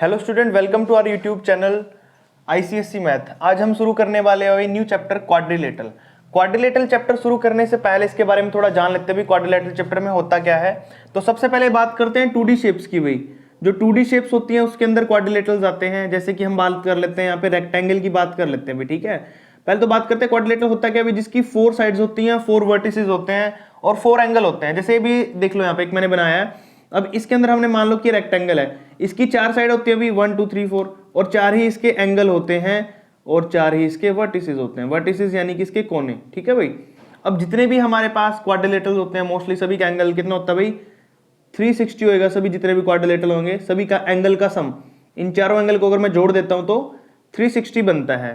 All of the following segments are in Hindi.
Hello student, welcome to our YouTube channel ICSC math. आज हम शुरू करने वाले हैं new chapter quadrilateral. Quadrilateral chapter शुरू करने से पहले इसके बारे में थोड़ा जान लेते हैं भी क्वाड्रिलेटरल चैप्टर में होता क्या है। तो सबसे पहले बात करते हैं 2D शेप्स की। भाई जो 2D शेप्स होती हैं उसके अंदर क्वाड्रिलेटरल्स आते हैं। जैसे कि हम बात कर लेते हैं यहाँ पे रेक्टेंगल की बात कर लेते हैं भाई, ठीक है। पहले तो बात करते हैं क्वाड्रिलेटरल होता क्या है, जिसकी 4 साइड्स होती हैं, 4 वर्टिसेस होते हैं और 4 एंगल होते हैं। जैसे भी देख लो यहाँ पे एक मैंने बनाया है। अब इसके अंदर हमने मान लो कि रेक्टेंगल है, इसकी 4 साइड होती है अभी 1 2 3 4 और 4 ही इसके एंगल होते हैं और 4 ही इसके वर्टिसेस होते हैं। वर्टिसेस यानी कि इसके कोने, ठीक है भाई। अब जितने भी हमारे पास क्वाड्रिलेटरल होते हैं मोस्टली सभी का एंगल कितना होता है भाई, 360 होएगा। सभी जितने भी क्वाड्रिलेटरल होंगे सभी का एंगल का सम, इन चारों एंगल को अगर मैं जोड़ देता हूं तो 360 बनता है।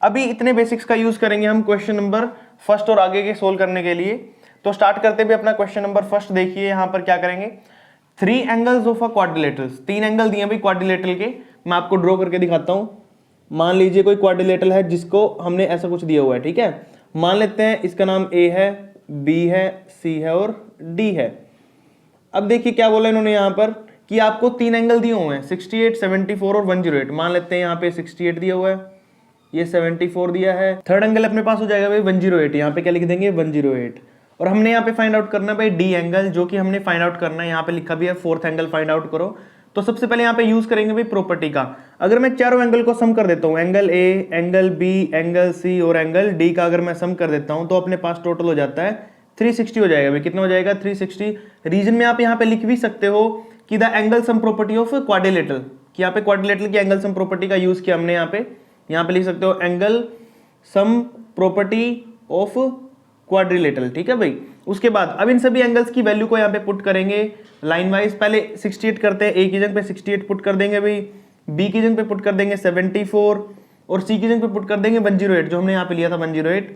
अभी इतने बेसिक्स का यूज करेंगे हम क्वेश्चन नंबर फर्स्ट और आगे के सोल्व करने के लिए। तो स्टार्ट करते भी अपना क्वेश्चन नंबर फर्स्ट। देखिए यहाँ पर क्या करेंगे, 3 angles of a quadrilateral. 3 angle दिए भाई क्वाड्रिलेटरल के, मैं आपको ड्रॉ करके दिखाता हूं। मान लीजिए कोई क्वाड्रिलेटरल है जिसको हमने ऐसा कुछ दिया हुआ है, ठीक है। मान लेते हैं इसका नाम ए है, बी है, सी है और डी है। अब देखिए क्या बोला इन्होंने यहाँ पर कि आपको 3 एंगल दिए हुए हैं, 68, 74 और 108। मान लेते हैं यहाँ पे 68 दिया हुआ है, ये 74 दिया है। थर्ड एंगल अपने पास हो जाएगा भाई 108। यहाँ पे क्या लिख देंगे 108। और हमने यहाँ पे फाइंड आउट करना है भाई डी एंगल, जो कि हमने फाइंड आउट करना है। यहाँ पे लिखा भी है 4th एंगल फाइंड आउट करो। तो सबसे पहले यहाँ पे यूज करेंगे भाई प्रॉपर्टी का। अगर मैं चारों एंगल को सम कर देता हूँ, angle A, angle B, angle C और एंगल डी का अगर मैं सम कर देता हूँ तो अपने पास टोटल हो जाता है 360 हो जाएगा भाई। कितना हो जाएगा 360। रीजन में आप यहाँ पे लिख भी सकते हो कि the angle sum property of quadrilateral, कि यहाँ पे क्वाड्रिलेटरल की एंगल सम प्रॉपर्टी का यूज किया हमने। यहाँ पे लिख सकते हो angle sum property of quadrilateral, ठीक है भाई। उसके बाद अब इन सभी एंगल्स की वैल्यू को यहाँ पे पुट करेंगे लाइन वाइज। पहले 68 करते हैं, ए की जगह पे 68 पुट कर देंगे भाई, बी की जगह पे पुट कर देंगे 74 और सी की जगह पे पुट कर देंगे 108, जो हमने यहाँ पे लिया था 108।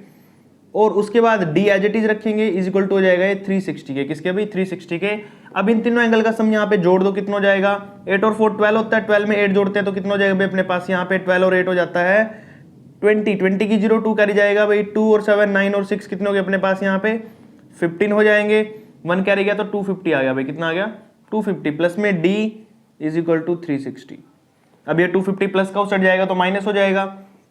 और उसके बाद डी एज इट इज रखेंगे, इज इक्वल टू हो जाएगा ये 360 के। किसके भाई 360 के। अब इन तीनों एंगल का सम यहाँ पे जोड़ दो, कितना हो जाएगा 8 और 4 12 होता है। 12 में 8 जोड़ते हैं तो कितना हो जाएगा भाई अपने पास यहाँ पे 12 और 8 हो जाता है 20। 20 की 0 2 कैरी जाएगा भाई, 2 और 7 9 और 6 कितने हो गए अपने पास यहाँ पे 15 हो जाएंगे। 1 कैरी गया तो 250 आ गया भाई। कितना आ गया 250 प्लस में d इज इक्वल टू 360। अब ये 250 प्लस का उछट जाएगा तो माइनस हो जाएगा,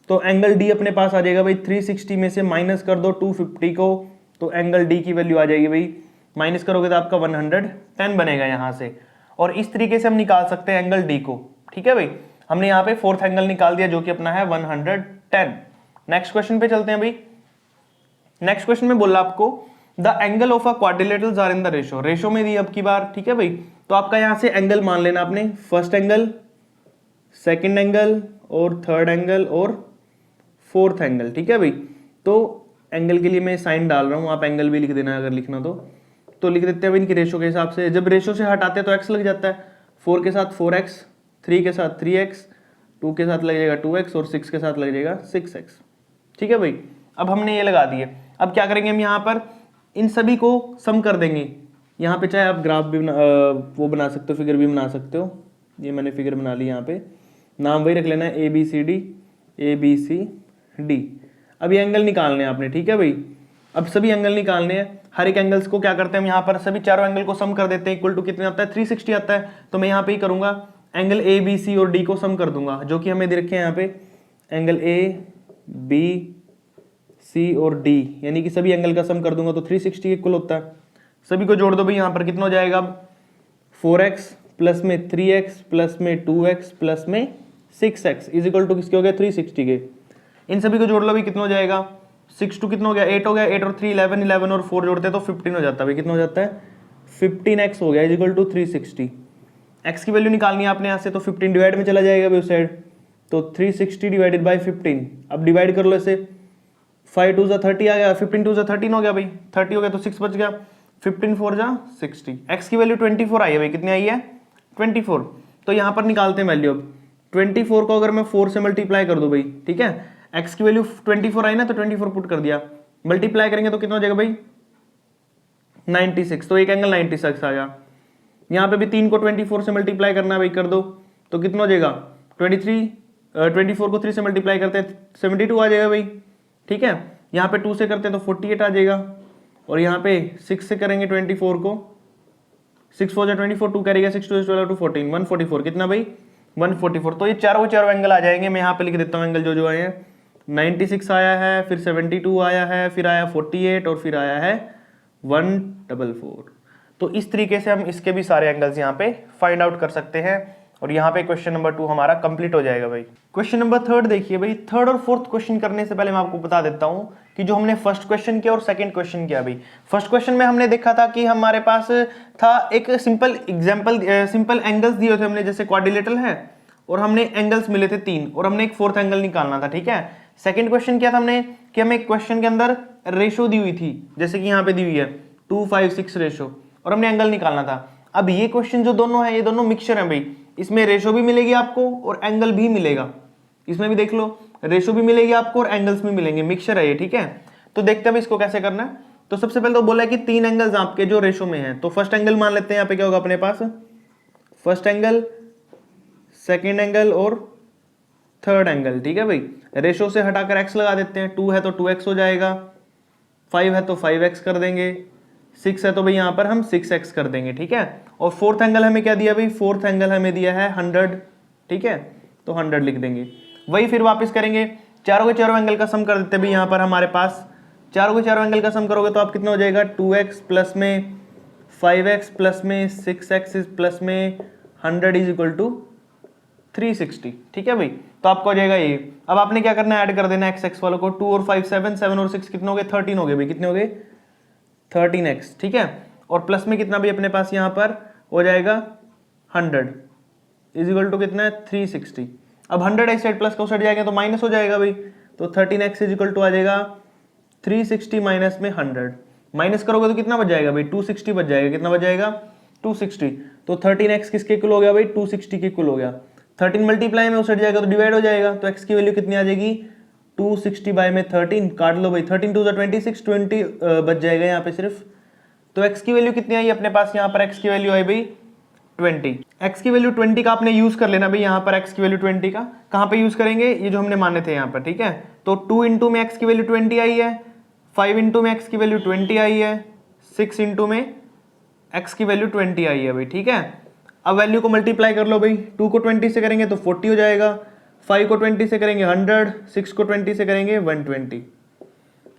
तो एंगल d अपने पास आ जाएगा भाई 360 में से माइनस कर दो 250 को, तो एंगल d की वैल्यू आ जाएगी भाई, माइनस करोगे तो आपका 110 बनेगा यहाँ से। और इस तरीके से हम निकाल सकते हैं एंगल d को, ठीक है भाई। हमने यहाँ पे 4th एंगल निकाल दिया जो कि अपना है 110। नेक्स्ट क्वेश्चन पे चलते हैं भाई। नेक्स्ट क्वेश्चन में बोला आपको the angle of a quadrilaterals are in the ratio. Ratio में दी अब की बार, ठीक है भाई। तो आपका यहाँ से एंगल मान लेना आपने, फर्स्ट एंगल, सेकंड एंगल और थर्ड एंगल और 4th एंगल, ठीक है भाई। तो एंगल के लिए मैं साइन डाल रहा हूँ, आप एंगल भी लिख देना अगर लिखना तो लिख देते हैं इनकी रेशो के हिसाब से। जब रेशो से हटाते हैं तो x लग जाता है, 4 के साथ 4x, 3 के साथ 3x, 2 के साथ लग जाएगा 2x और 6 के साथ लग जाएगा 6x, ठीक है भाई। अब हमने ये लगा दिए। अब क्या करेंगे हम यहाँ पर इन सभी को सम कर देंगे। यहाँ पे चाहे आप ग्राफ भी वो बना सकते हो, फिगर भी बना सकते हो। ये मैंने फिगर बना ली, यहाँ पे नाम वही रख लेना है ABCD ABCD। अब ये एंगल निकालने हैं आपने, ठीक है भाई। अब सभी एंगल निकालने हैं, हर एक एंगल्स को क्या करते हैं हम यहाँ पर सभी चारों एंगल को सम कर देते हैं। इक्वल टू कितने आता है 360 आता है। तो मैं यहाँ पे ही करूंगा एंगल ABC और D को सम कर दूंगा, जो कि हमें दे रखे हैं यहाँ पे एंगल ABC और D, यानी कि सभी एंगल का सम कर दूंगा तो 360 इक्वल होता है। सभी को जोड़ दो भाई, यहाँ पर कितना हो जाएगा 4x प्लस में 3x प्लस में 2x प्लस में 6x इज इक्वल टू किसके हो गया 360 के। इन सभी को जोड़ लो भाई, कितना हो जाएगा 6 2 कितना हो गया 8 हो गया, 8 और 3 11, 11 और 4 जोड़ते हैं तो 15 हो जाता है भाई। कितना हो जाता है 15x हो गया इज इक्वल टू 360। x की वैल्यू निकालनी है आपने यहाँ से, तो 15 डिवाइड में चला जाएगा भाई उस साइड, तो 360 डिवाइडेड बाई 15। अब डिवाइड कर लो इसे, 5 2 30 आ गया, 15 2 13 हो गया भाई, 30 हो गया तो 6 बच गया, 15 4 60। x की वैल्यू 24 आई है भाई। कितनी आई है 24। तो यहाँ पर निकालते हैं वैल्यू। अब 24 को अगर मैं 4 से मल्टीप्लाई कर दूं भाई, ठीक है, x की वैल्यू 24 आई ना तो 24 पुट कर दिया, मल्टीप्लाई करेंगे तो कितना हो जाएगा भाई 96। तो एक एंगल 96 आ गया। यहाँ पे भी 3 को 24 से मल्टीप्लाई करना है भाई, कर दो तो कितना हो जाएगा 24 को 3 से मल्टीप्लाई करते हैं 72 आ जाएगा भाई, ठीक है। यहाँ पे 2 से करते हैं तो 48 आ जाएगा, और यहाँ पे 6 से करेंगे 24 को, 6 4 24, 2 करेगा 6 2 12 2 14 144 कितना भाई 144। तो ये चारों एंगल आ जाएंगे। मैं यहाँ पे लिख देता हूँ एंगल जो जो आए हैं। 96 आया है, फिर 72 आया है, फिर आया 48 और फिर आया है 144। तो इस तरीके से हम इसके भी सारे एंगल्स यहाँ पे फाइंड आउट कर सकते हैं और यहाँ पे क्वेश्चन नंबर 2 हमारा कंप्लीट हो जाएगा भाई। क्वेश्चन नंबर 3 देखिए भाई। थर्ड और फोर्थ क्वेश्चन करने से पहले मैं आपको बता देता हूँ कि जो हमने फर्स्ट क्वेश्चन किया और सेकंड क्वेश्चन किया भाई। फर्स्ट क्वेश्चन में हमने देखा था कि हमारे पास था एक सिंपल एग्जाम्पल, सिंपल एंगल्स दिए थे हमने, जैसे क्वाड्रिलेटरल है और हमने एंगल्स मिले थे 3 और हमने एक फोर्थ एंगल निकालना था, ठीक है। सेकंड क्वेश्चन किया था हमने कि हमें एक क्वेश्चन के अंदर रेशो दी हुई थी, जैसे कि यहाँ पे दी हुई है 2:5:6 रेशो, और हमने एंगल निकालना था। अब ये क्वेश्चन जो दोनों है ये दोनों मिक्सचर है भाई, इसमें रेशो भी मिलेगी आपको और एंगल भी मिलेगा। इसमें भी देख लो रेशो भी मिलेगी आपको और एंगल्स भी मिलेंगे, मिक्सचर है ये, ठीक है। तो देखते हैं इसको कैसे करना है। तो सबसे पहले तो बोला है कि 3 एंगल्स आपके जो रेशो में हैं, तो फर्स्ट एंगल मान लेते हैं। यहाँ पे क्या होगा अपने पास, फर्स्ट एंगल, सेकेंड एंगल और थर्ड एंगल, ठीक है भाई। रेशो से हटाकर एक्स लगा देते हैं। 2 है तो 2x हो जाएगा, 5 है तो 5x कर देंगे, 6 है तो भाई यहाँ पर हम 6x कर देंगे, ठीक है। और फोर्थ एंगल हमें क्या दिया भाई, फोर्थ एंगल हमें दिया है 100, ठीक है, तो 100 लिख देंगे। वही फिर वापस करेंगे, चारों के चारों एंगल का सम कर देते हैं भाई। यहाँ पर हमारे पास चारों के चारों एंगल का सम करोगे तो आप कितना हो जाएगा, 2x प्लस में 5x प्लस में 6x प्लस में 100 इज इक्वल टू 360, ठीक है भाई। तो आपको हो जाएगा ये। अब आपने क्या करना है, ऐड कर देना एक्स एक्स वालों को। 2 और 5 7, 7 और 6 कितने हो गए, 13 हो गए भाई। कितने हो गए, 13x, ठीक है। और प्लस में कितना भी अपने पास यहाँ पर हो जाएगा 100 इज इक्वल टू कितना है, 360। अब 100 इस साइड प्लस का उस साइड जाएगा तो माइनस हो जाएगा भाई। तो 13x इज इक्वल टू आ जाएगा 360 माइनस में 100। माइनस करोगे तो कितना बच जाएगा भाई, 260 बच जाएगा। कितना बच जाएगा, 260। तो 13x किसके इक्वल हो गया भाई, 260 के इक्वल हो गया। 13 मल्टीप्लाई में उस साइड जाएगा तो डिवाइड हो जाएगा। तो x की वैल्यू कितनी आ जाएगी, 260 बाय में 13 काट लो भाई, 13 2 26, 20 बच जाएगा यहाँ पे सिर्फ। तो x की वैल्यू कितनी आई अपने पास, यहाँ पर x की वैल्यू आई भाई 20। x की वैल्यू 20 का आपने यूज कर लेना भाई। यहाँ पर x की वैल्यू 20 का कहाँ पे यूज करेंगे, ये जो हमने माने थे यहाँ पर, ठीक है। तो 2 इंटू में x की वैल्यू 20 आई है, 5 इंटू में x की वैल्यू 20 आई है, 6 इंटू में x की वैल्यू 20 आई है भाई, ठीक है। अब वैल्यू को मल्टीप्लाई कर लो भाई। 2 को 20 से करेंगे तो 40 हो जाएगा, 5 को 20 से करेंगे 100, 6 को 20 से करेंगे 120।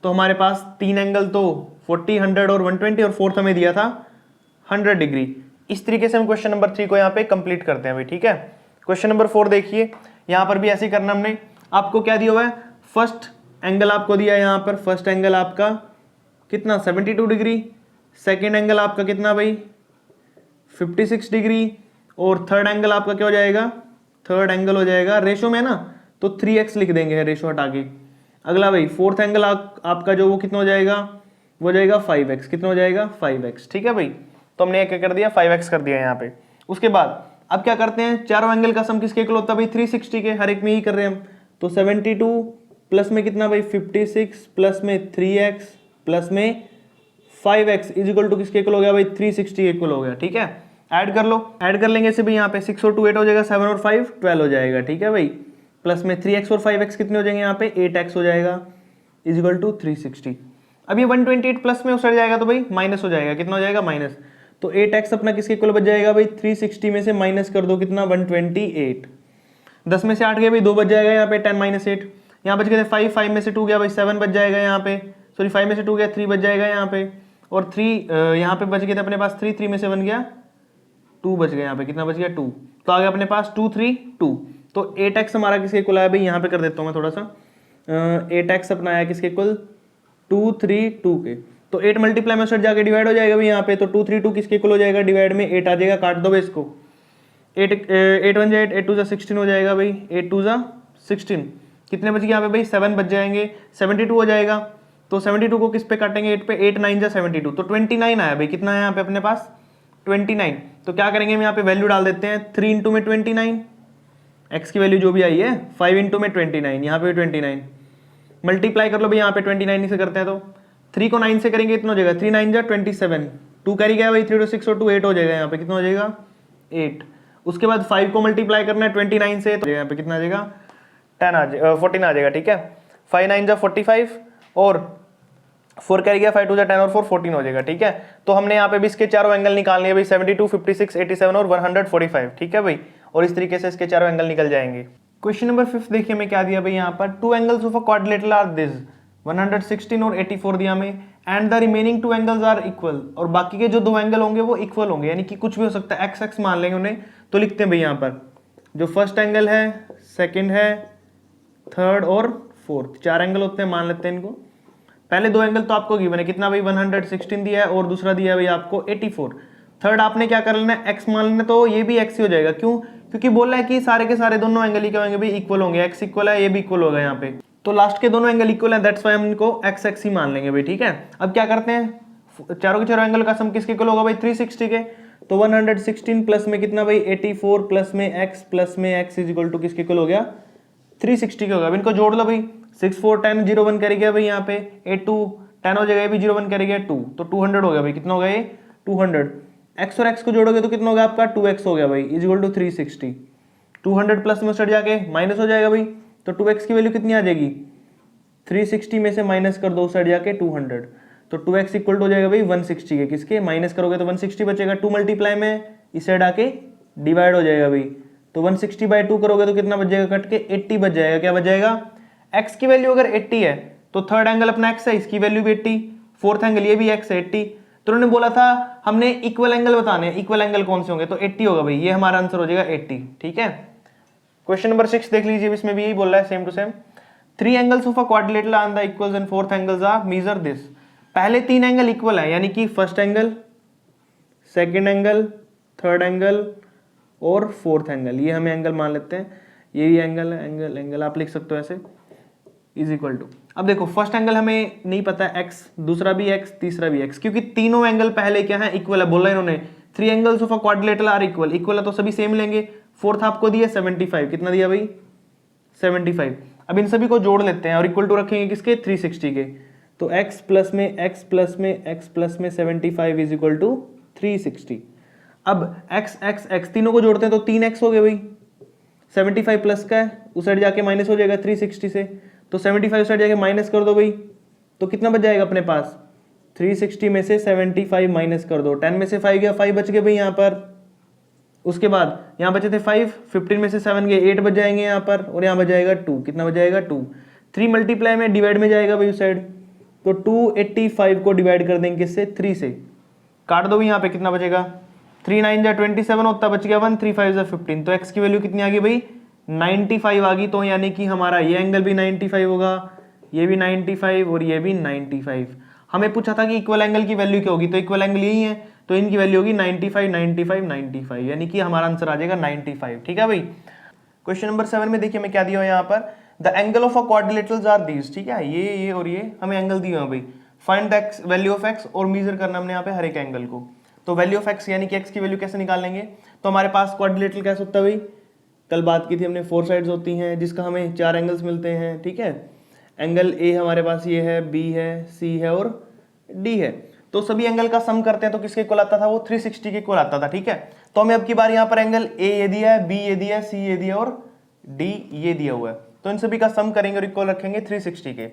तो हमारे पास 3 एंगल तो 40, 100 और 120, और फोर्थ हमें दिया था 100 डिग्री। इस तरीके से हम क्वेश्चन नंबर 3 को यहाँ पे कंप्लीट करते हैं भाई, ठीक है। क्वेश्चन नंबर 4 देखिए, यहाँ पर भी ऐसे ही करना हमने। आपको क्या दिया हुआ है, फर्स्ट एंगल आपको दिया है यहाँ पर, फर्स्ट एंगल आपका कितना 72 डिग्री, सेकेंड एंगल आपका कितना भाई 56 डिग्री, और थर्ड एंगल आपका क्या हो जाएगा, थर्ड एंगल हो जाएगा रेशो में ना तो 3x लिख देंगे रेशो हटा के। अगला भाई फोर्थ एंगल आपका जो वो कितना हो जाएगा, वो हो जाएगा 5x। कितना हो जाएगा 5x, ठीक है भाई। तो हमने क्या कर दिया, 5x कर दिया यहाँ पे। उसके बाद अब क्या करते हैं, चारों एंगल का सम किसके इक्वल होता है भाई, 360 के, हर एक में ही कर रहे हैं हम। तो 72 प्लस में कितना भाई 56 प्लस में 3x प्लस में 5x इज इक्वल टू किसके इक्वल हो गया भाई, 360 के इक्वल हो गया, ठीक है। ऐड कर लो, ऐड कर लेंगे इसे भी। यहाँ पे 6 और 2 8 हो जाएगा, 7 और 5 12 हो जाएगा, ठीक है भाई। प्लस में 3x और 5x कितने हो जाएंगे यहाँ पे 8x हो जाएगा इज इक्वल टू 360। अब ये 128 प्लस में उतर जाएगा तो भाई माइनस हो जाएगा। कितना हो जाएगा, माइनस। तो 8x अपना किसके इक्वल बच जाएगा भाई, 360 में से माइनस कर दो कितना 128। 10 में से 8 गया भाई 2 बच जाएगा यहाँ पे 10 माइनस 8। यहाँ बच गए 5, 5 में से 2 गया भाई 7 बच जाएगा यहाँ पे, सॉरी 5 में से 2 गया 3 बच जाएगा यहाँ पे, और 3 यहाँ पे बच गए थे अपने पास 3, 3 में से 1 गया 2 बच गया यहाँ पे। कितना बच गया 2, तो आ गया अपने पास 2 3 2। तो 8x हमारा किसके इक्वल आया भाई, यहाँ पे कर देता हूँ मैं थोड़ा सा। 8x अपना आया किसके इक्वल 2 3 2 के। तो 8 मल्टीप्लाई में सेट जाके डिवाइड हो जाएगा भाई यहाँ पे। तो 2 3 2 किसके इक्वल हो जाएगा, डिवाइड में 8 आ जाएगा, काट दो भाई इसको। 8 1 8 8 2 16 हो जाएगा भाई, 8 2 16। कितने बच गए यहाँ पे भाई 7 बच जाएंगे, 72 हो जाएगा। तो 72 को किस पे काटेंगे 8 पे, 8 9 72, तो 29 आया भाई। कितना है यहाँ पे अपने पास 29। तो क्या करेंगे हम यहाँ पे वैल्यू डाल देते हैं, 3 इंटू में 29, x की वैल्यू जो भी आई है 5 इंटू में 29, यहाँ पे 29 मल्टीप्लाई कर लो भाई यहाँ पे 29 से करते हैं। तो 3 को 9 से करेंगे कितना हो जाएगा, 3 9 27, 2 कैरी गया भाई, 3 to 6 और 2 8 हो जाएगा यहाँ पे। कितना हो जाएगा 8। उसके बाद 5 को मल्टीप्लाई करना है 29 से, तो यहाँ पे कितना आ जाएगा 14 आ जाएगा, ठीक है। 5 9 45 और 4 कैरी गया, 5 2 10 और 4 14 हो जाएगा, ठीक है। तो हमने यहाँ पे भी इसके चारों एंगल निकालने हैं भाई, 72 56 87 और 145, ठीक है भाई। और इस तरीके से इसके चारों एंगल निकल जाएंगे। क्वेश्चन नंबर 5 देखिए हमें क्या दिया भाई यहाँ पर, two angles of a quadrilateral are this 116 और 84 दिया हमें, and the remaining two angles are equal, और बाकी के जो दो एंगल होंगे वो इक्वल होंगे, यानी कि कुछ भी हो सकता है, एक्स एक्स मान लेंगे उन्हें। तो लिखते हैं भाई यहाँ पर जो फर्स्ट एंगल है, सेकंड है, थर्ड और फोर्थ, चार एंगल होते हैं, मान लेते हैं इनको। पहले दो एंगल तो आपको गिवन है, कितना भाई 116 दिया है और दूसरा दिया है भाई आपको 84। थर्ड आपने क्या कर लेना है, एक्स मान लेना, तो ये भी एक्स ही हो जाएगा। क्यों? क्योंकि बोला है कि सारे के सारे दोनों एंगल ही क्या होंगे भाई, इक्वल होंगे, एक्स इक्वल है, ये भी इक्वल होगा यहाँ पे, तो लास्ट के दोनों एंगल इक्वल है, दैट्स व्हाई हम इनको एक्स एक्स ही मान लेंगे भाई, ठीक है। अब क्या करते हैं, चारों के चारों एंगल का सम किसके इक्वल होगा भाई, 360 के, तो 116 प्लस में कितना भाई 84 प्लस में x इज इक्वल टू किसके इक्वल हो गया, 360 के होगा। अब इनको जोड़ लो भाई, 6 4 10 0 1 करेगा भाई यहाँ पे, 8 2 10 हो जाएगा, ये भी 0 1 करेगा 2, तो 200 हो गया भाई, कितना हो गया ये 200। x और x को जोड़ोगे तो कितना हो गया आपका 2x हो गया भाई, इज इक्वल टू 360। 200 प्लस में सट जाके माइनस हो जाएगा भाई, तो 2x की वैल्यू कितनी आ जाएगी, 360 में से माइनस कर दो सट जाके 200, तो 2x इक्वल हो जाएगा भाई 160 के, किसके माइनस करोगे तो 160 बचेगा, 2 मल्टीप्लाई में इस साइड आके डिवाइड हो जाएगा भाई, तो 160 बाई 2 करोगे तो कितना बच जाएगा, कट के 80 बच जाएगा। क्या बच जाएगा, x की वैल्यू अगर 80 है तो थर्ड एंगल अपना x है, इसकी वैल्यू भी 80, फोर्थ एंगल ये भी x है 80। तो उन्होंने बोला था हमने इक्वल एंगल बताने हैं, इक्वल एंगल कौन से होंगे, तो 80 होगा भाई, ये हमारा आंसर हो जाएगा 80, ठीक है। क्वेश्चन नंबर 6 देख लीजिए, इसमें भी यही बोल रहा है same to same, three angles of a quadrilateral on the equals and fourth angles are measure this. पहले तीन एंगल इक्वल है, यानी कि first angle, second angle, third angle और फोर्थ एंगल, ये हमें एंगल मान लेते हैं, ये भी एंगल है, एंगल एंगल आप लिख सकते हो ऐसे, इज इक्वल टू। अब देखो फर्स्ट एंगल हमें नहीं पता है x, दूसरा भी x, तीसरा भी x, क्योंकि तीनों एंगल पहले क्या है, इक्वल है, बोला इन्होंने three angles of a quadrilateral are equal, equal है तो सभी सेम लेंगे। फोर्थ आपको दिया 75, कितना दिया भाई 75। अब इन सभी को जोड़ लेते हैं और इक्वल टू रखेंगे किसके, 360 के, तो x प्लस में x प्लस में x प्लस में 75 इज इक्वल टू 360। अब x x x तीनों को जोड़ते हैं तो 3x हो गए भाई, 75 प्लस का है, उस साइड जाके माइनस हो जाएगा 360 से, तो 75 साइड जाके माइनस कर दो भाई, तो कितना बच जाएगा अपने पास, 360 में से 75 माइनस कर दो, 10 में से 5 गया, 5 बच गए भाई यहाँ पर। उसके बाद यहाँ बचे थे 5, 15 में से 7 गए, 8 बच जाएंगे यहाँ पर, और यहाँ बच जाएगा 2, कितना बच जाएगा 2। 3 मल्टीप्लाई में डिवाइड में जाएगा भाई उस साइड, तो 285 को डिवाइड कर देंगे किससे, 3 से, काट दो यहाँ पे, कितना बचेगा, 3 9 जा 27 होता, बच गया 1, 3 5 जा 15, तो x की वैल्यू कितनी आ गई भाई 95 आ गई। तो यानी कि हमारा ये एंगल भी 95 होगा, ये भी 95 और ये भी 95। हमें पूछा था कि इक्वल एंगल की वैल्यू क्या होगी, तो इक्वल एंगल यही है, तो इनकी वैल्यू होगी 95 95 95, यानी कि हमारा आंसर आ जाएगा 95, ठीक है भाई। क्वेश्चन नंबर 7 में देखिए हमें क्या दिया हुआ है यहाँ पर, the angle of a quadrilaterals are these, ठीक है, ये और ये हमें एंगल दिए हुए हैं भाई, find the value of x और मेजर करना हमने यहाँ पे हर एक एंगल को। तो वैल्यू ऑफ x यानी कि x की वैल्यू कैसे निकालेंगे, तो हमारे पास क्वाड्रिलेटरल कैसे होता है भाई, कल बात की थी हमने, 4 साइड्स होती हैं जिसका हमें 4 एंगल्स मिलते हैं, ठीक है। एंगल A हमारे पास ये है, B है, C है और D है, तो सभी एंगल का सम करते हैं तो किसके इक्वल आता था, वो 360 के इक्वल आता था, ठीक है। तो हमें अब की बार यहाँ पर एंगल A ये दिया है, B ये दिया है, C ये दिया है और D ये दिया हुआ है, तो इन सभी का सम करेंगे और इक्वल रखेंगे 360 के।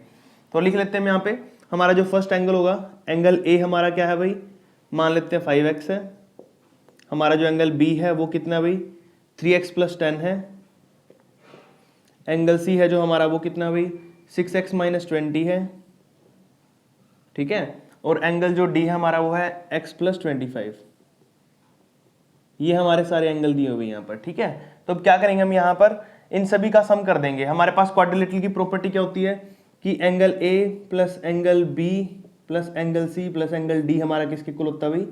तो लिख लेते हैं यहाँ पे, हमारा जो फर्स्ट एंगल होगा, एंगल A हमारा क्या है भाई, मान लेते हैं 5x है, हमारा जो एंगल B है वो कितना है भाई 3x प्लस 10 है, एंगल C है जो हमारा वो कितना भाई 6x माइनस 20 है, ठीक है, और एंगल जो D है हमारा वो है x प्लस 25। ये हमारे सारे एंगल दिए हुए यहाँ पर, ठीक है। तो अब क्या करेंगे हम यहाँ पर इन सभी का सम कर देंगे। हमारे पास क्वाड्रिलेटरल की प्रॉपर्टी क्या होती है कि angle A plus angle B plus angle C plus angle D हमारा किसके इक्वल होता है भाई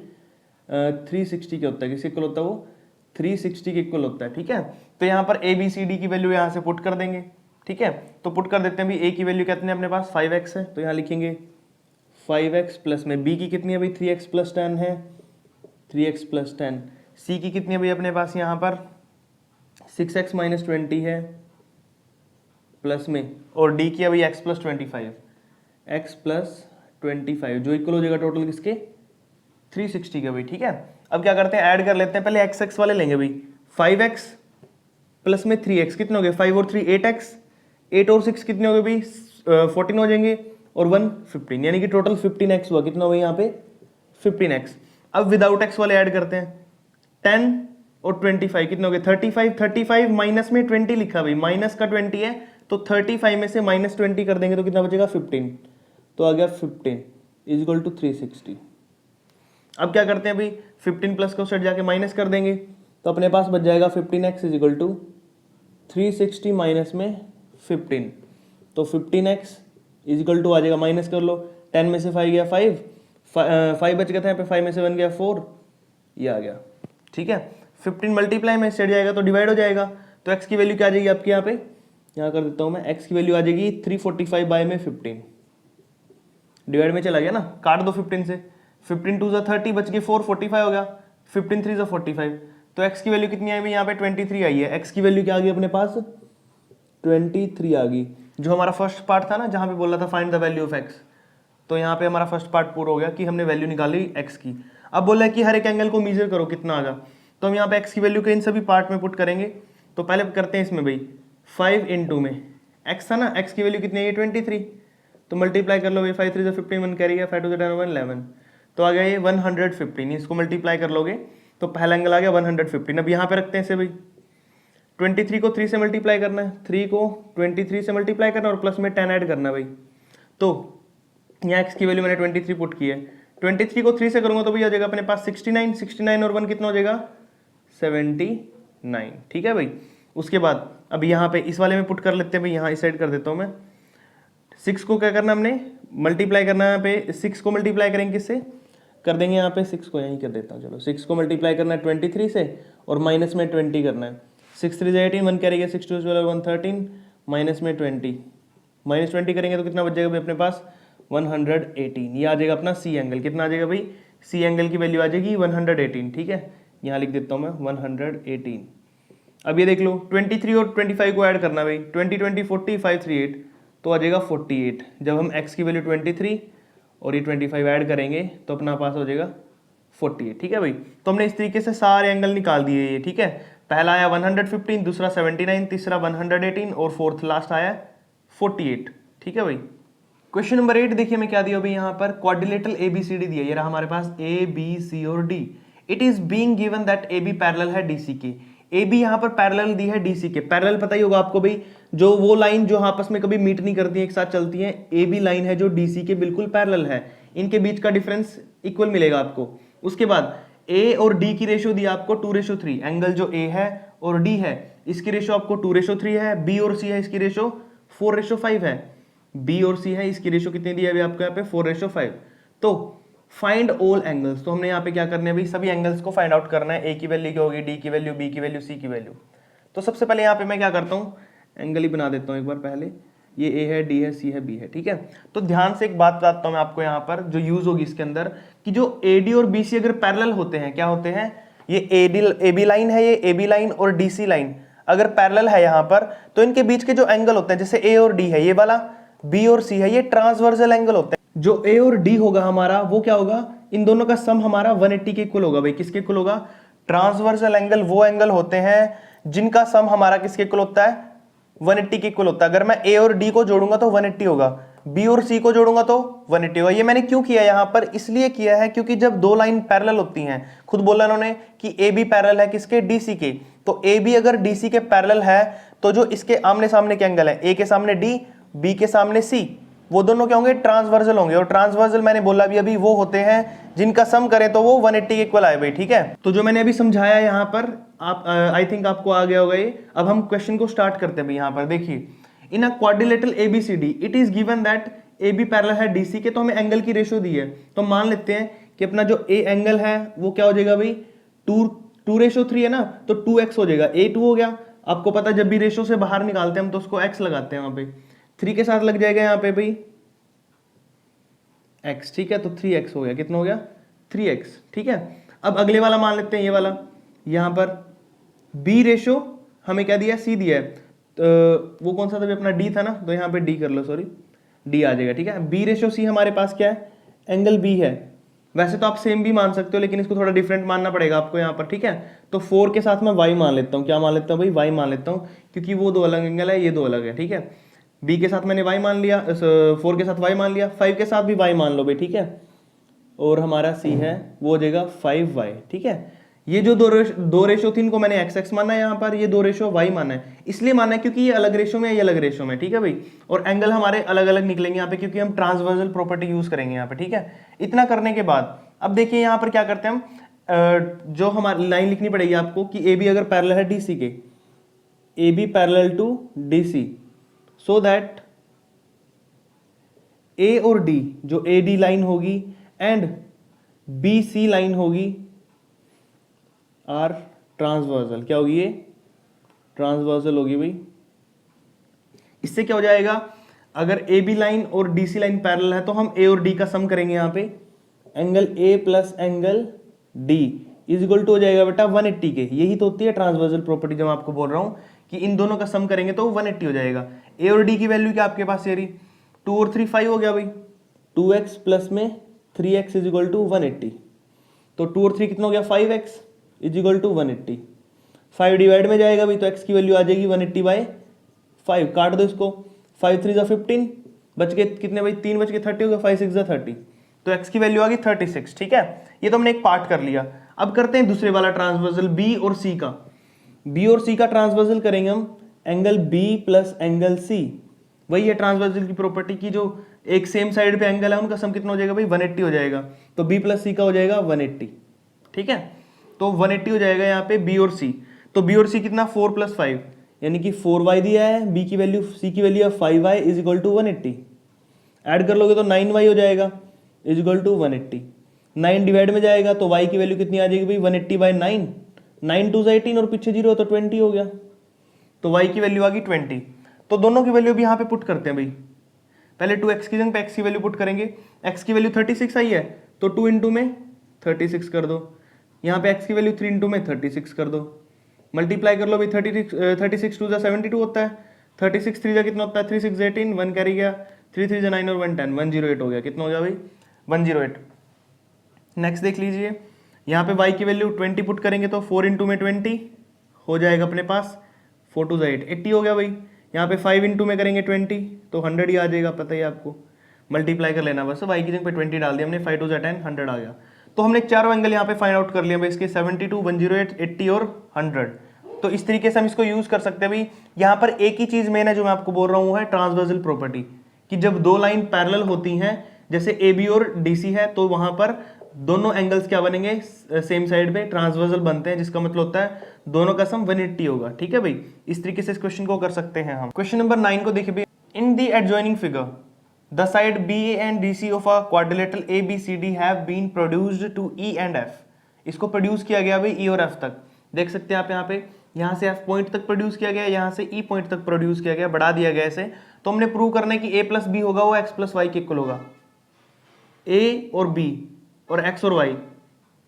360 के होता है, किसके इक्वल होता है वो 360 के इक्वल होता है, ठीक है। तो यहाँ पर A B C D की वैल्यू यहाँ से पुट कर देंगे, ठीक है। तो पुट कर देते हैं भाई, A की वैल्यू कितनी है अपने पास 5x है, तो यहाँ लिखेंगे 5x प्लस में B की कितनी है भाई 3x प्लस 10 है, 3x प्लस 10। C की कितनी है भाई अपने पास यहाँ पर 6x माइनस 20 है प्लस में, और D की है भाई x प्लस 25, x प्लस 25 जो इक्वल हो जाएगा टोटल किसके 360 के भाई, ठीक है। अब क्या करते हैं ऐड कर लेते हैं, पहले x x वाले लेंगे भाई, 5x प्लस में 3x कितने हो गए 5 और 3 8x, 8 और 6 कितने हो गए भाई 14 हो जाएंगे, और 1 15, यानी कि टोटल 15x हुआ, कितना हुआ यहाँ पे 15x। अब विदाउट x वाले ऐड करते हैं, 10 और 25 कितने हो गए 35, 35 माइनस में 20 लिखा भाई, माइनस का 20 है तो 35 में से माइनस 20 कर देंगे तो कितना बचेगा 15, तो आ गया 15 इज इक्वल टू 360। अब क्या करते हैं भाई 15 प्लस को सेट जाके माइनस कर देंगे तो अपने पास बच जाएगा 15x is equal to 360 minus में 15, तो 15x इज इक्वल टू आ जाएगा, माइनस कर लो, 10 में से 5 गया 5 बच गया था यहाँ पे, 5 में से 1 गया 4, ये आ गया। ठीक है 15 मल्टीप्लाई में सेट जाएगा तो डिवाइड हो जाएगा, तो x की वैल्यू क्या आ जाएगी आपके यहाँ पे, यहाँ कर देता हूँ मैं, x की वैल्यू आ जाएगी 345 बाय में 15, डिवाइड में चला गया ना, काट दो 15 से, 15 2 30 बच गए 4, 45 हो गया, 15 3 45, तो x की वैल्यू कितनी आई भाई यहाँ पे 23 आई है। x की वैल्यू क्या आ गई अपने पास 23 आ गई, जो हमारा फर्स्ट पार्ट था ना जहाँ पे बोला था find the value of x, तो यहाँ पे हमारा फर्स्ट पार्ट पूरा हो गया कि हमने वैल्यू निकाली x की। अब बोला है कि हर एक एंगल को मेजर करो कितना आगा, तो हम यहाँ पे x की वैल्यू के इन सभी पार्ट में पुट करेंगे। तो पहले करते हैं इसमें भाई 5 × में x था ना, x की वैल्यू कितनी है 23, तो मल्टीप्लाई कर लो भाई, 5 3 15 1 कैरी गया, 5 2 10 1 11, तो आ गया ये 115, इसको मल्टीप्लाई कर लोगे तो पहला एंगल आ गया 115। अब यहाँ पे रखते हैं इसे भाई, 23 को 3 से मल्टीप्लाई करना है, 3 को 23 से मल्टीप्लाई करना और प्लस में 10 ऐड करना भाई, तो यहाँ x की वैल्यू मैंने 23 पुट की है, 23 को 3 से करूंगा तो भाई आ जाएगा अपने पास 69, 69 और 1 कितना हो जाएगा 79। ठीक है भाई, उसके बाद अब यहाँ पे इस वाले में पुट कर लेते हैं भाई, यहाँ इस साइड कर देता हूँ मैं, 6 को क्या करना हमने मल्टीप्लाई करना है, यहाँ पे 6 को मल्टीप्लाई करेंगे किससे कर देंगे, यहाँ पे 6 को यहीं कर देता हूँ, चलो 6 को मल्टीप्लाई करना है 23 से और माइनस में 20 करना है, 6 3 18 1 करेंगे, 6 2 12 113 माइनस में 20, माइनस 20 करेंगे तो कितना बच जाएगा भाई अपने पास 118, ये आ जाएगा अपना सी एंगल, कितना आ जाएगा भाई सी एंगल की वैल्यू आ जाएगी 118। ठीक है, यहाँ लिख देता हूँ मैं 118। अब ये देख लो 23 और 25 को ऐड करना भाई, 20 20 40 5 3 8, तो आ जाएगा 48। जब हम x की वैल्यू 23 और ये 25 ऐड करेंगे तो अपना पास हो जाएगा 48। ठीक है भाई, तो हमने इस तरीके से सारे एंगल निकाल दिए ये। ठीक है, पहला आया 115, दूसरा 79, तीसरा 118 और फोर्थ लास्ट आया 48। ठीक है भाई, क्वेश्चन नंबर 8 देखिए मैं क्या दिया भाई, यहाँ पर क्वाड्रिलेटरल ABCD दिया, ये रहा हमारे पास ABC और D। It is being given that AB parallel है DC के, AB यहाँ पर पैरेलल दी है DC के, पैरेलल पता ही होगा आपको भाई, जो वो लाइन जो आपस में कभी मीट नहीं करती है एक साथ चलती है, AB लाइन है जो DC के बिल्कुल पैरेलल है, इनके बीच का डिफरेंस इक्वल मिलेगा आपको। उसके बाद A और D की रेशियो दी आपको 2:3, एंगल जो A है और D है इसकी रेशियो आपको 2:3 है, B और C है इसकी रेशियो 4:5 है, B और C है इसकी रेशियो कितनी दी है अभी आपको यहाँ पे 4:5। तो फाइंड ऑल एंगल्स, तो हमने यहाँ पे क्या करना है भाई, सभी एंगल्स को फाइंड आउट करना है, A की वैल्यू क्या होगी, D की वैल्यू, B की वैल्यू, C की वैल्यू। तो सबसे पहले यहाँ पे मैं क्या करता हूँ, एंगल ही बना देता हूँ एक बार पहले, ये A है, D है, C है, B है। ठीक है, तो ध्यान से एक बात बताता हूँ मैं आपको यहाँ पर जो यूज होगी इसके अंदर, कि जो AD और BC अगर पैरेलल होते हैं, क्या होते हैं, ये AB लाइन है, ये AB लाइन और DC लाइन अगर पैरेलल है यहाँ पर, तो इनके बीच के जो एंगल होते हैं, जैसे A और D है ये वाला, B और C है ये ट्रांसवर्सल एंगल होते हैं। जो A और D होगा हमारा वो क्या होगा, इन दोनों का सम हमारा 180 के इक्वल होगा भाई, किसके इक्वल होगा, ट्रांसवर्सल एंगल वो एंगल होते हैं जिनका सम हमारा किसके इक्वल होता है, 180 के इक्वल होता है। अगर मैं A और D को जोड़ूंगा तो 180 होगा, B और C को जोड़ूंगा तो 180 होगा। ये मैंने क्यों किया यहाँ पर, इसलिए किया है क्योंकि जब दो लाइन पैरेलल होती हैं, खुद बोला इन्होंने कि AB पैरेलल है किसके, DC के, तो AB अगर DC के पैरेलल है तो जो इसके आमने सामने के एंगल है, A के सामने D, B के सामने C, वो दोनों क्या होंगे, ट्रांसवर्सल होंगे। और ट्रांसवर्सल मैंने बोला भी अभी वो होते हैं जिनका सम करें तो वो 180 के इक्वल आए भाई। ठीक है, तो जो मैंने अभी समझाया यहाँ पर आप आई थिंक आपको आ गया होगा ये। अब हम क्वेश्चन को स्टार्ट करते हैं भाई। यहाँ पर देखिए, in a quadrilateral ABCD it is given that AB parallel है DC के, तो हमें एंगल की रेशियो दी है, तो मान लेते हैं कि अपना जो A एंगल है वो क्या हो जाएगा भाई, 2:3 है ना, तो 2x हो जाएगा, A 2 हो गया। आपको पता जब भी रेशियो से बाहर निकालते हैं हम तो उसको x लगाते हैं, वहां पे 3 के साथ लग जाएगा यहाँ पे भाई x। ठीक है, तो 3x हो गया, कितना हो गया 3x। ठीक है, अब अगले वाला मान लेते हैं ये वाला, यहाँ पर b रेशियो हमें क्या दिया, c दिया है, तो वो कौन सा था अपना d था ना, तो यहाँ पे d कर लो, सॉरी d आ जाएगा। ठीक है, b रेशियो c हमारे पास क्या है, एंगल b है। वैसे तो आप सेम भी मान सकते हो लेकिन इसको थोड़ा डिफरेंट मानना पड़ेगा आपको यहाँ पर। ठीक है, तो 4 के साथ मैं y मान लेता हूँ, क्या मान लेता हूँ भाई, y मान लेता हूँ, क्योंकि वो दो अलग एंगल है, ये दो अलग है। ठीक है, b के साथ मैंने y मान लिया, 4 के साथ y मान लिया, 5 के साथ भी y मान लो भाई। ठीक है, और हमारा c है वो हो जाएगा 5y। ठीक है, ये जो दो रेशो थी इनको मैंने एक्स एक्स माना है, यहाँ पर ये दो रेशो वाई माना है, इसलिए माना है क्योंकि ये अलग रेशो में है, ये अलग रेशो में, ठीक है भाई। और एंगल हमारे अलग अलग निकलेंगे यहाँ पे क्योंकि हम ट्रांसवर्सल प्रॉपर्टी यूज करेंगे यहाँ पे, ठीक है। इतना करने के बाद अब देखिए यहाँ पर क्या करते हैं हम, जो हमारी लाइन लिखनी पड़ेगी आपको कि ए बी अगर पैरेलल है डीसी के, A B parallel to DC, so that A और डी, जो ए डी लाइन होगी एंड बी सी लाइन होगी, आर ट्रांसवर्सल, क्या होगी ये, ट्रांसवर्सल होगी भाई। इससे क्या हो जाएगा, अगर ए बी लाइन और डी सी लाइन पैरेलल है तो हम ए और डी का सम करेंगे यहाँ पे, angle A plus angle D is equal to हो जाएगा बेटा 180 के। यही तो होती है ट्रांसवर्सल प्रॉपर्टी, जब मैं आपको बोल रहा हूँ कि इन दोनों का सम करेंगे तो 180 हो जाएगा। ए और डी की वैल्यू क्या आपके पास ये रही, 2 और 3 5 हो गया भाई, 2x प्लस में 3x इज इक्वल टू 180, तो 2 और 3 कितना हो गया, 5x is equal to 180। 5 divide में जाएगा भाई तो x की वैल्यू आ जाएगी 180/5, काट दो इसको, 5 3 15, बच गए कितने भाई, 3 बच के 30 हो गया, 5 6 30, तो x की वैल्यू आ गई 36, ठीक है। ये तो हमने एक पार्ट कर लिया। अब करते हैं दूसरे वाला ट्रांसवर्सल b और c का। b और c का ट्रांसवर्सल करेंगे हम, angle b plus angle c, वही है ट्रांसवर्सल की प्रॉपर्टी की, जो एक सेम साइड पे एंगल है उनका सम कितना हो जाएगा भाई, 180 हो जाएगा। तो b प्लस सी का हो जाएगा 180, ठीक है। तो 180 हो जाएगा यहाँ पे b और c, तो b और c कितना 4 + 5, यानी कि 4y दिया है, b की वैल्यू, c की वैल्यू है 5y is equal to 180, add कर लोगे तो 9y हो जाएगा इज इक्वल टू 180। 9 डिवाइड में जाएगा तो y की वैल्यू कितनी आ जाएगी भाई, 180/9, 9 2 18 और पीछे 0 तो 20 हो गया, तो y की वैल्यू आ गई 20। तो दोनों की वैल्यू भी यहाँ पे पुट करते हैं भाई, पहले 2x की जगह पे x की वैल्यू पुट करेंगे, x की वैल्यू 36 आई है तो 2 इंटू में 36 कर दो, यहाँ पे x की वैल्यू 3 इंटू में 36 कर दो, मल्टीप्लाई कर लो भाई, 36 2 72 होता है, 36 3 कितना होता है, 3 6 18, 1 कैरी गया, 3 3 9 और 1 10, 108 हो गया, कितना हो गया भाई 108। नेक्स्ट देख लीजिए, यहाँ पे y की वैल्यू 20 पुट करेंगे तो 4 इंटू में 20 हो जाएगा अपने पास, 4 2 8 80 हो गया भाई। यहाँ पे 5 इंटू में करेंगे 20 तो 100 ही आ जाएगा, पता ही आपको, मल्टीप्लाई कर लेना बस, y की जगह पे 20 डाल दिया हमने, 5 2 10 100 आ गया। तो हमने चारों एंगल यहाँ पे फाइंड आउट कर लिया भाई, इसके 72 108 80 और 100। तो इस तरीके से हम इसको यूज कर सकते हैं भाई। यहाँ पर एक ही चीज मेन है जो मैं आपको बोल रहा हूँ, है ट्रांसवर्सल प्रॉपर्टी, कि जब दो लाइन पैरेलल होती हैं, जैसे ए बी और डी सी है, तो वहां पर दोनों एंगल्स क्या बनेंगे, सेम साइड पे ट्रांसवर्सल बनते हैं, जिसका मतलब होता है दोनों का सम 180 होगा, ठीक है भाई। इस तरीके से इस क्वेश्चन को कर सकते हैं हम। क्वेश्चन नंबर 9 को देखिए भाई, in the adjoining figure the side B A and D C of a quadrilateral A B C D have been produced to E and F. इसको प्रोड्यूस किया गया भाई ई और एफ तक, देख सकते हैं आप यहाँ पे, यहाँ से एफ पॉइंट तक प्रोड्यूस किया गया, यहाँ से ई पॉइंट तक प्रोड्यूस किया गया, बढ़ा दिया गया इसे। तो हमने प्रूव करना है कि ए प्लस बी होगा वो एक्स प्लस वाई के इक्वल होगा, ए और बी और एक्स और वाई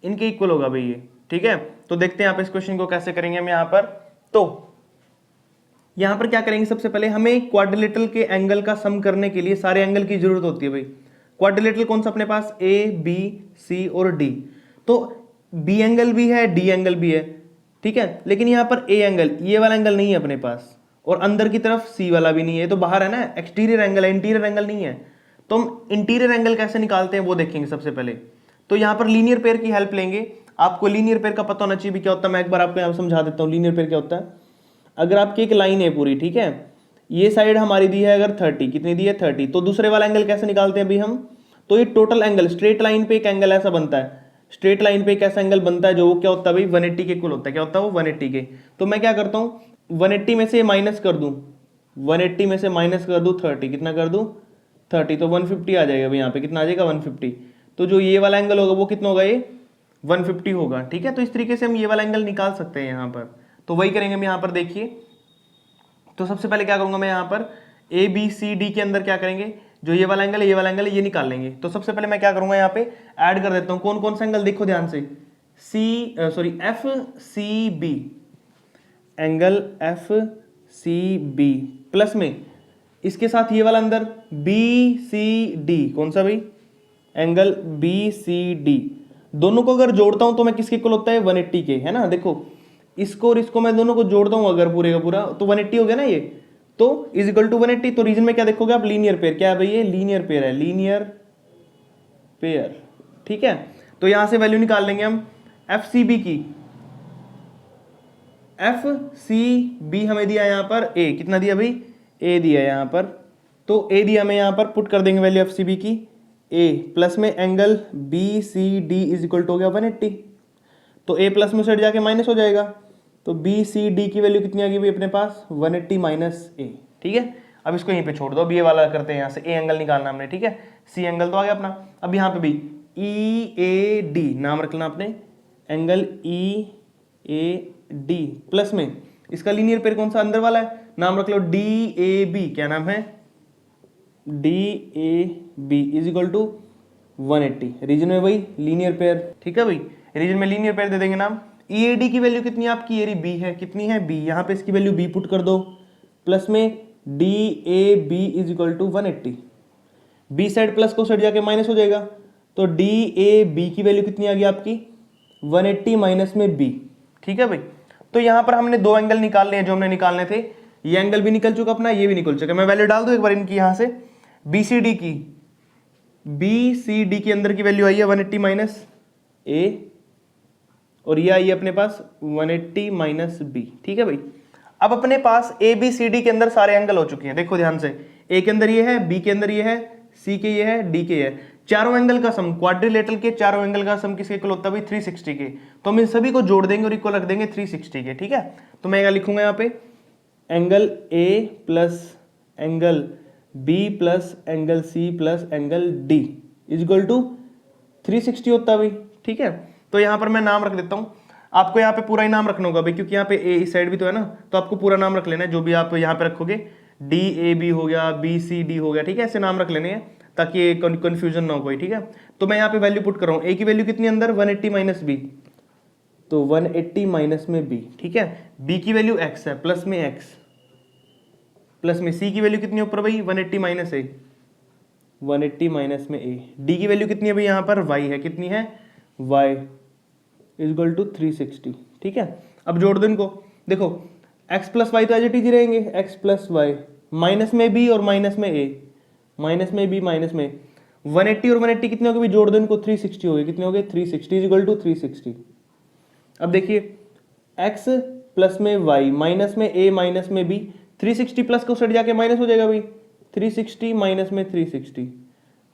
इनके इक्वल होगा भाई ये, ठीक है। तो देखते हैं आप इस क्वेश्चन को कैसे करेंगे हम यहाँ पर। तो यहाँ पर क्या करेंगे, सबसे पहले हमें क्वाड्रिलेटरल के एंगल का सम करने के लिए सारे एंगल की जरूरत होती है भाई। क्वाड्रिलेटरल कौन सा अपने पास, ए बी सी और डी, तो बी एंगल भी है डी एंगल भी है, ठीक है। लेकिन यहाँ पर ए एंगल, ये वाला एंगल नहीं है अपने पास, और अंदर की तरफ सी वाला भी नहीं है, तो बाहर है ना, एक्सटीरियर एंगल है, इंटीरियर एंगल नहीं है। तो हम इंटीरियर एंगल कैसे निकालते हैं वो देखेंगे सबसे पहले। तो यहाँ पर लीनियर पेयर की हेल्प लेंगे। आपको लीनियर पेयर का पता होना चाहिए भी क्या होता है, मैं एक बार आपको यहाँ समझा देता हूँ लीनियर पेयर क्या होता है। अगर आपकी एक लाइन है पूरी, ठीक है, ये साइड हमारी दी है अगर 30, कितनी दी है 30, तो दूसरे वाला एंगल कैसे निकालते हैं अभी हम, तो ये टोटल एंगल, स्ट्रेट लाइन पे एक एंगल ऐसा बनता है, स्ट्रेट लाइन पे एक ऐसा एंगल बनता है जो क्या होता है भाई 180 के इक्वल होता है, क्या होता है वो 180 के। तो मैं क्या करता हूँ, 180 में से माइनस कर दूं, 180 में से माइनस कर दूं 30, कितना कर दूं 30, तो 150 आ जाएगा भाई, यहाँ पे कितना आ जाएगा 150। तो जो ये वाला एंगल होगा वो कितना होगा, ये 150 होगा, ठीक है। तो इस तरीके से हम ये वाला एंगल निकाल सकते हैं यहाँ पर। तो वही करेंगे हम यहाँ पर, देखिए। तो सबसे पहले क्या करूंगा मैं यहाँ पर, ए बी सी डी के अंदर क्या करेंगे, जो ये वाला एंगल है ये वाला एंगल है ये निकाल लेंगे। तो सबसे पहले मैं क्या करूंगा, यहाँ पे ऐड कर देता हूँ कौन कौन सा एंगल, देखो ध्यान से, F C B, angle F C B plus में इसके साथ ये वाला अंदर बी सी डी, कौन सा भाई, एंगल बी सी डी। दोनों को अगर जोड़ता हूं तो मैं किसके इक्वल होता है 180 के, है ना। देखो इसको और इसको मैं दोनों को जोड़ता हूं अगर पूरे का पूरा, तो 180 हो गया ना ये, तो इज इक्वल टू 180। तो रीजन में क्या देखोगे आप, लीनियर पेयर, क्या है भाई ये लीनियर पेयर है, लीनियर पेयर, ठीक है। तो यहां से वैल्यू निकाल लेंगे हम एफ सी बी की, एफ सी बी हमें दिया यहाँ पर ए, कितना दिया भाई, ए दिया यहाँ पर, तो ए दिया हमें यहाँ पर, पुट कर देंगे वैल्यू एफ सी बी की ए, प्लस में angle B C D is equal to हो गया 180, तो ए प्लस में सेट जाके माइनस हो जाएगा, तो बी सी डी की वैल्यू कितनी आ गई भाई अपने पास 180 माइनस ए। ठीक है, अब इसको यहीं पे छोड़ दो, अब ये वाला करते हैं, यहाँ से ए एंगल निकालना हमने, ठीक है, सी एंगल तो आ गया अपना। अब यहाँ पे भी ई ए डी नाम रखना आपने, angle E A D plus में इसका लीनियर पेयर कौन सा अंदर वाला है, नाम रख लो डी ए बी, क्या नाम है, D A B is equal to 180, reason में वही लीनियर पेयर, ठीक है भाई, रीजन में लीनियर पेयर दे देंगे नाम। ई ए डी की वैल्यू कितनी है आपकी, ये बी है, कितनी है बी, यहाँ पे इसकी वैल्यू बी पुट कर दो, प्लस में D A B is equal to 180, B side plus को साइड जाके माइनस हो जाएगा, तो डी ए बी की वैल्यू कितनी आ गई आपकी 180 माइनस में बी। ठीक है भाई, तो यहां पर हमने दो एंगल निकाल लिए जो हमने निकालने थे, ये एंगल भी निकल चुका अपना, ये भी निकल चुका, मैं वैल्यू डाल दूं एक बार इनकी यहां से, बी सी डी की अंदर की वैल्यू आई है 180 माइनस ए, और ये आई है अपने पास 180 माइनस बी। ठीक है भाई, अब अपने पास ए बी सी डी के अंदर सारे एंगल हो चुके हैं, देखो ध्यान से, ए के अंदर ये है, बी के अंदर ये है, सी के ये है, डी के ये है, चारों एंगल का सम, क्वाड्रिलेटरल के चारों एंगल का सम किसके इक्वल होता है भाई 360 के, तो हम इन सभी को जोड़ देंगे और इक्वल रख देंगे 360 के। ठीक है, तो मैं क्या लिखूंगा यहाँ पे, angle A plus angle B plus angle C plus angle D is equal to 360 होता है भाई। ठीक है, तो यहाँ पर मैं नाम रख देता हूँ, आपको यहाँ पे पूरा ही नाम रखना होगा भाई, क्योंकि यहाँ पे ए इस साइड भी तो है ना, तो आपको पूरा नाम रख लेना है, जो भी आप यहाँ पे रखोगे, डी ए बी हो गया, बी सी डी हो गया, ठीक है, ऐसे नाम रख लेने हैं ताकि ये कंफ्यूजन ना हो कोई। ठीक है, तो मैं यहाँ पे वैल्यू पुट कर रहा हूँ, ए की वैल्यू कितनी अंदर 180 माइनस बी, तो 180 माइनस में बी। ठीक है, बी की वैल्यू एक्स है, प्लस में एक्स, प्लस में सी की वैल्यू कितनी ऊपर भाई 180 माइनस ए, 180 माइनस में ए, डी की वैल्यू कितनी है भाई यहाँ पर वाई है, कितनी है वाई इज इक्वल टू 360। ठीक है, अब जोड़ दो इनको, देखो x प्लस वाई तो एज इट इज रहेंगे, x प्लस वाई माइनस में b और माइनस में a, माइनस में b माइनस में 180 और 180 कितने हो गए, जोड़ दो इनको 360 हो गए, कितने हो गए 360 इज इक्वल टू 360। अब देखिए x प्लस में y माइनस में a माइनस में b, 360 प्लस को सट जाके माइनस हो जाएगा भाई, 360 माइनस में 360,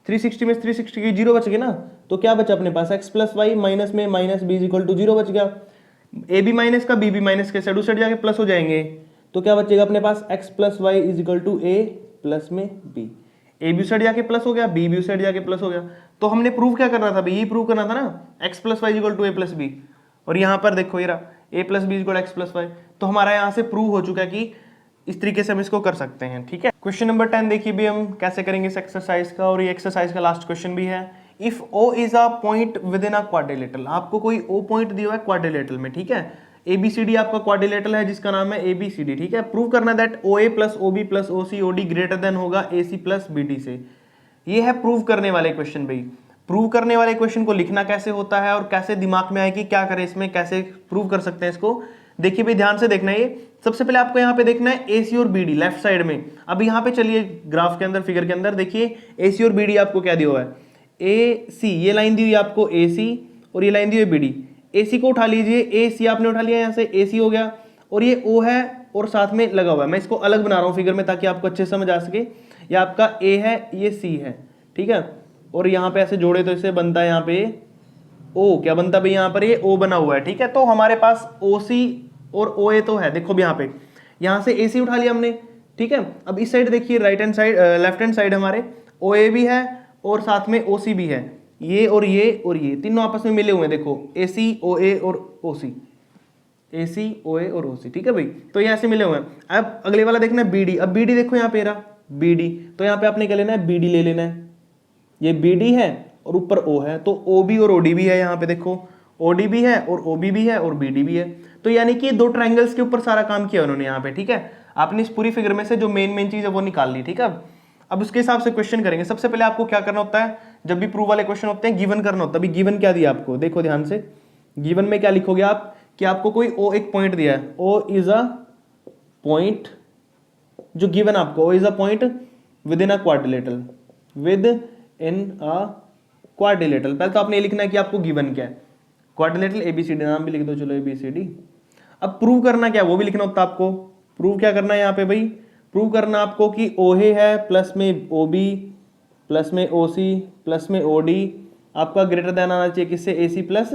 360 में 360 की जीरो बच गए ना, तो क्या बचा अपने पास x प्लस वाई माइनस में minus B is equal to zero बच गया, ए बी माइनस का बी बी माइनस के साइड साइड जाके प्लस हो जाएंगे, तो क्या बचेगा अपने पास x plus Y is equal to A plus में बी, ए बी साइड जाके प्लस हो गया, बी बी साइड जाके प्लस हो गया, तो हमने प्रूव क्या करना था भाई, ये प्रूव करना था ना x plus Y is equal to A plus B, और यहाँ पर देखो ये रहा A plus B is equal x plus y, तो हमारा यहाँ से प्रूव हो चुका है कि इस तरीके से हम इसको कर सकते हैं। ठीक है, क्वेश्चन नंबर 10 देखिए भी हम कैसे करेंगे इस एक्सरसाइज का, और ये एक्सरसाइज का लास्ट क्वेश्चन भी है। If O is a point within a quadrilateral, आपको कोई ओ पॉइंट दिया हुआ है क्वाड्रिलेटरल में, ठीक है, एबीसीडी आपका क्वाड्रिलेटरल है जिसका नाम है एबीसीडी। ठीक है, प्रूव करना that O A plus O B plus O C O D greater than होगा A C plus B D से। ये है प्रूव करने वाले क्वेश्चन भाई। प्रूव करने वाले क्वेश्चन को लिखना कैसे होता है और कैसे दिमाग में आए कि क्या करें इसमें, कैसे प्रूव कर सकते हैं इसको, देखिए भाई ध्यान से देखना है। ये सबसे पहले आपको यहाँ पे देखना है एसी और बीडी लेफ्ट साइड में। अब यहाँ पे चलिए ग्राफ के अंदर, फिगर के अंदर देखिए एसी और बीडी आपको क्या दिया हुआ है, ए सी, ये लाइन दी हुई है आपको ए सी और ये लाइन दी हुई है बीडी। ए सी को उठा लीजिए, ए सी आपने उठा लिया, यहाँ से ए सी हो गया, और ये ओ है और साथ में लगा हुआ है। मैं इसको अलग बना रहा हूँ फिगर में ताकि आपको अच्छे समझ आ सके। ये आपका ए है, ये सी है, ठीक है, और यहाँ पे ऐसे जोड़े तो इसे बनता है यहाँ पे ओ, क्या बनता है भाई यहाँ पर ये ओ बना हुआ है। ठीक है, तो हमारे पास ओ सी और ओ ए तो है, देखो भी यहाँ पे, यहाँ से ए सी उठा लिया हमने। ठीक है, अब इस साइड देखिए right hand side, left hand side हमारे ओ ए भी है और साथ में ओ सी भी है, ये और ये तीनों आपस में मिले हुए हैं, देखो ए सी ओ ए और ओ सी, ए सी ओ ए और ओ सी। ठीक है भाई, तो ये ऐसे मिले हुए हैं। अब अगले वाला देखना है बीडी। अब बीडी देखो यहाँ पे रहा बीडी, तो यहाँ पे आपने क्या लेना है, बीडी ले लेना है। ये बीडी है और ऊपर ओ है, तो ओ बी और ओडी भी है, यहाँ पे देखो ओडी भी है और ओबी भी है और बीडी भी है। तो यानी कि दो ट्रायंगल्स के ऊपर सारा काम किया उन्होंने यहाँ पे। ठीक है, आपने इस पूरी फिगर में से जो मेन चीज है वो निकाल ली। ठीक है, अब उसके हिसाब से क्वेश्चन करेंगे। सबसे पहले आपको क्या करना होता है, जब भी प्रूव वाले क्वेश्चन होते हैं गिवन करना होता है। अभी गिवन क्या दिया आपको, देखो ध्यान से, गिवन में क्या लिखोगे आप कि आपको कोई ओ एक पॉइंट दिया है, ओ इज अ पॉइंट, जो गिवन आपको O is a point within a quadrilateral, within a quadrilateral. पहले तो आपने ये लिखना है कि आपको गिवन क्या है, क्वाड्रिलेटरल एबीसीडी, नाम भी लिख दो चलो एबीसीडी। अब प्रूव करना क्या है वो भी लिखना होता है आपको। प्रूव क्या करना है यहाँ पे भाई, प्रूव करना आपको कि OA है प्लस में OB प्लस में OC प्लस में OD आपका ग्रेटर देन आना चाहिए किससे, AC प्लस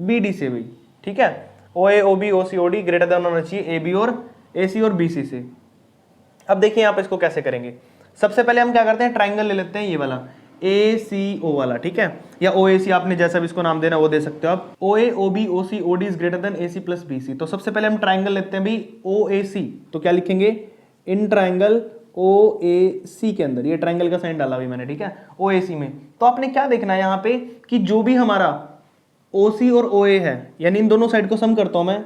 BD से भाई, ठीक है। OA OB OC OD greater than होना चाहिए AB और AC और BC से। अब देखिए यहाँ पे इसको कैसे करेंगे। सबसे पहले हम क्या करते हैं, ट्राइंगल ले लेते हैं ये वाला ACO वाला, ठीक है, या OAC आपने जैसा भी इसको नाम देना वो दे सकते हो आप। OA OB OC OD is greater than AC plus BC। तो सबसे पहले हम ट्राइंगल लेते हैं भाई OAC, तो क्या लिखेंगे, इन ट्राइंगल OAC के अंदर, ये ट्राइंगल का साइन डाला भाई मैंने, ठीक है, OAC में। तो आपने क्या देखना है यहाँ पे कि जो भी हमारा OC और OA है, यानी इन दोनों साइड को सम करता हूं मैं,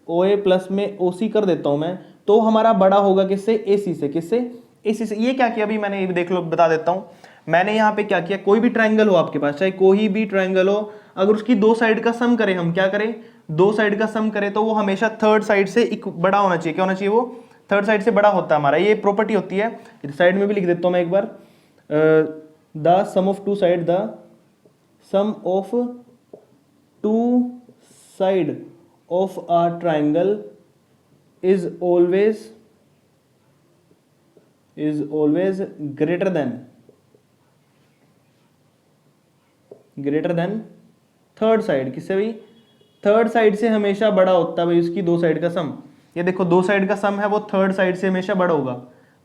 OA प्लस में OC कर देता हूं मैं, तो हमारा बड़ा होगा किससे, AC से। किससे, AC से। ये क्या किया अभी मैंने, देख लो बता देता हूं। मैंने यहाँ पे क्या किया, कोई भी ट्राइंगल हो आपके पास, चाहे कोई भी ट्राइंगल हो, अगर उसकी दो साइड का सम करें, हम क्या करें, दो साइड का सम करें, तो वो हमेशा थर्ड साइड से बड़ा होना चाहिए। क्या होना चाहिए, वो थर्ड साइड से बड़ा होता है हमारा, ये प्रॉपर्टी होती है। साइड में भी लिख देता हूं मैं एक बार, the sum of two side, the sum of two side of a triangle is always greater than third side. किससे भाई, थर्ड साइड से हमेशा बड़ा होता है भाई उसकी दो साइड का सम। ये देखो दो साइड का सम है वो थर्ड साइड से हमेशा बड़ा होगा,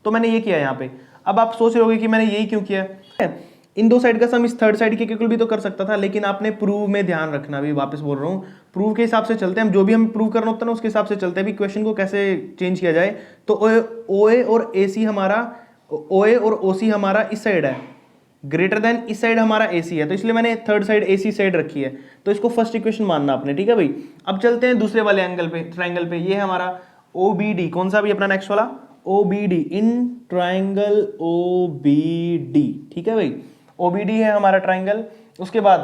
तो मैंने ये किया यहाँ पे। अब आप सोच रहे होगे कि मैंने यही क्यों किया है, इन दो साइड का सम इस थर्ड साइड के इक्वल भी तो कर सकता था, लेकिन आपने प्रूव में ध्यान रखना भी, वापस बोल रहा हूँ, प्रूव के हिसाब से चलते हैं हम, जो भी हम प्रूव करना होता है ना उसके हिसाब से चलते हैं। भी क्वेश्चन को कैसे चेंज किया जाए, तो OA और AC हमारा, OA और OC हमारा इस साइड है, ग्रेटर देन इस साइड हमारा AC है, तो इसलिए मैंने थर्ड साइड AC साइड रखी है, तो इसको फर्स्ट इक्वेशन मानना आपने, ठीक है भाई। अब चलते हैं दूसरे वाले एंगल पे, ट्राइंगल पे। ये है हमारा OBD, कौन सा भी अपना नेक्स्ट वाला OBD, इन ट्राइंगल OBD, ठीक है भाई, OBD है हमारा ट्राइंगल। उसके बाद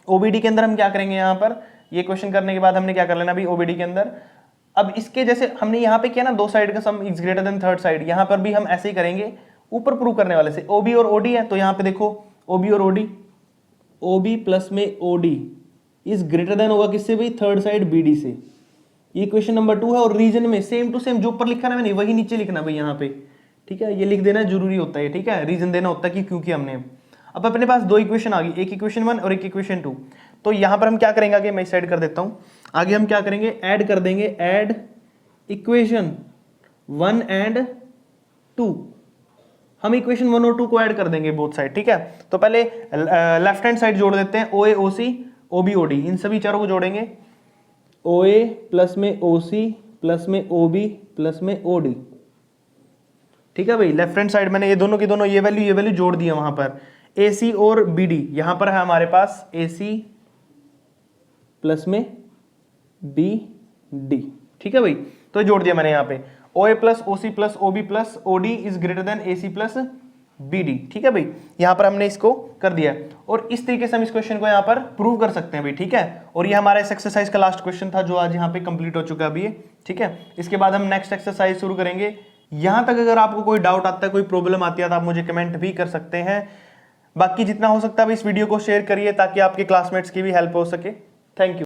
OBD के अंदर हम क्या करेंगे, यहाँ पर ये क्वेश्चन करने के बाद हमने क्या कर लेना भाई OBD के अंदर। अब इसके जैसे हमने यहाँ पे किया ना, दो साइड का सम is greater than third side, यहाँ पर भी हम ऐसे ही करेंगे ऊपर प्रूव करने वाले से। OB और OD है, तो यहाँ पे देखो OB और OD, OB प्लस में OD इज ग्रेटर देन होगा किससे भाई, थर्ड साइड BD से। ये क्वेश्चन नंबर 2 है, और रीजन में सेम टू सेम जो ऊपर लिखा ना मैंने वही नीचे लिखना भाई यहाँ पे, ठीक है, ये लिख देना जरूरी होता है, ठीक है, रीजन देना होता है कि क्योंकि हमने। अब अपने पास दो इक्वेशन आ गई, एक इक्वेशन 1 और एक इक्वेशन 2। तो यहाँ पर हम क्या करेंगे आगे, मैं साइड कर देता हूँ, आगे हम क्या करेंगे, ऐड कर देंगे, ऐड इक्वेशन 1 एंड 2। हम इक्वेशन 1 और 2 को ऐड कर देंगे बोथ साइड, ठीक है। तो पहले लेफ्ट हैंड साइड जोड़ देते हैं, OA OC OB OD, इन सभी चारों को जोड़ेंगे, OA प्लस में OC प्लस में OB प्लस में OD, ठीक है भाई। लेफ्ट हैंड साइड मैंने ये दोनों की दोनों ये वैल्यू जोड़ दी है वहां पर। AC और BD यहां पर है हमारे पास AC प्लस में BD, ठीक है भाई, तो जोड़ दिया मैंने यहाँ पे। OA plus OC plus OB plus OD is greater than AC plus BD, ठीक है भाई, यहाँ पर हमने इसको कर दिया। और इस तरीके से हम इस क्वेश्चन को यहाँ पर प्रूव कर सकते हैं भाई, ठीक है। और ये हमारा इस एक्सरसाइज का लास्ट क्वेश्चन था जो आज यहाँ पे कंप्लीट हो चुका है अभी, ठीक है। इसके बाद हम नेक्स्ट एक्सरसाइज शुरू करेंगे। यहां तक अगर आपको कोई डाउट आता है, कोई प्रॉब्लम आती है, तो आप मुझे कमेंट भी कर सकते हैं। बाकी जितना हो सकता है इस वीडियो को शेयर करिए ताकि आपके क्लासमेट्स की भी हेल्प हो सके। Thank you.